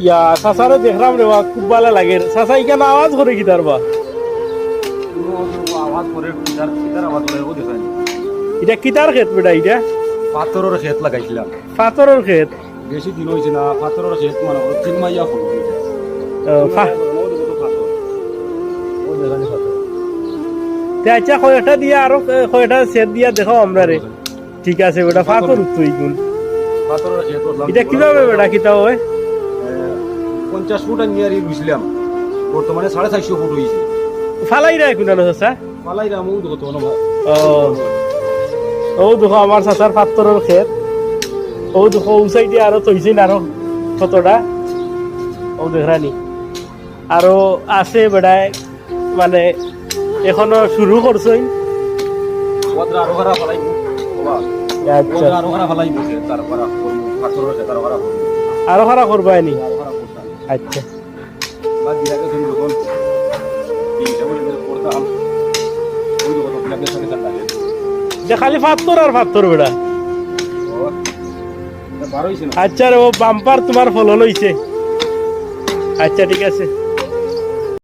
ইয়া চাচারে দেখলাম রে বা খুব ভালো লাগে চাচা ইখানে আওয়াজ করে কি তার বা আওয়াজ করে কিতার আওয়াজ করে ও দেখায় এটা কিতার ক্ষেত বেটা এটা পাথরের ক্ষেত লাগাইছিলাম পাথরের ক্ষেত বেশি দিন হয়েছে না পাথরের ক্ষেত মানে তিন মাইয়া ফুল আচ্ছা কয়েকটা দিয়া আরো কয়েকটা সেট দিয়া দেখো আমরা রে ঠিক আছে বেটা পাথর উঠতই গুণ পাথরের ক্ষেত করলাম এটা কিভাবে বেটা কিতা হয় 50 ফুট নিয়ারি বুঝলাম বর্তমানে 450 ফুট হয়েছে ফালাই না এখন চাচা পালাই রামু দেখো তো ও দেখো আমার চাচার পাথরের ক্ষেত ও দেখো ও সাইডে আরো তৈছেন আরো কতটা ও দেখরানি আরো আছে বেড়ায় মানে এখনো শুরু করছই ওদরা আরো খারাপ ফালাই বাবা আচ্ছা ওদরা আরো খারাপ ফালাই বসে তারপর পাথরের ক্ষেত আরো খারাপ আরো খারাপ করবা নি আরো খারাপ করতাম আচ্ছা বাকি জায়গা তুমি যখন এইটা বলে করতাম ওই যখন আপনাদের সাথে লাগে যে খালি পাথর আর পাথর বেড়া ও 12 হইছে না আচ্ছা রে ও বাম্পার তোমার ফল লইছে আচ্ছা ঠিক আছে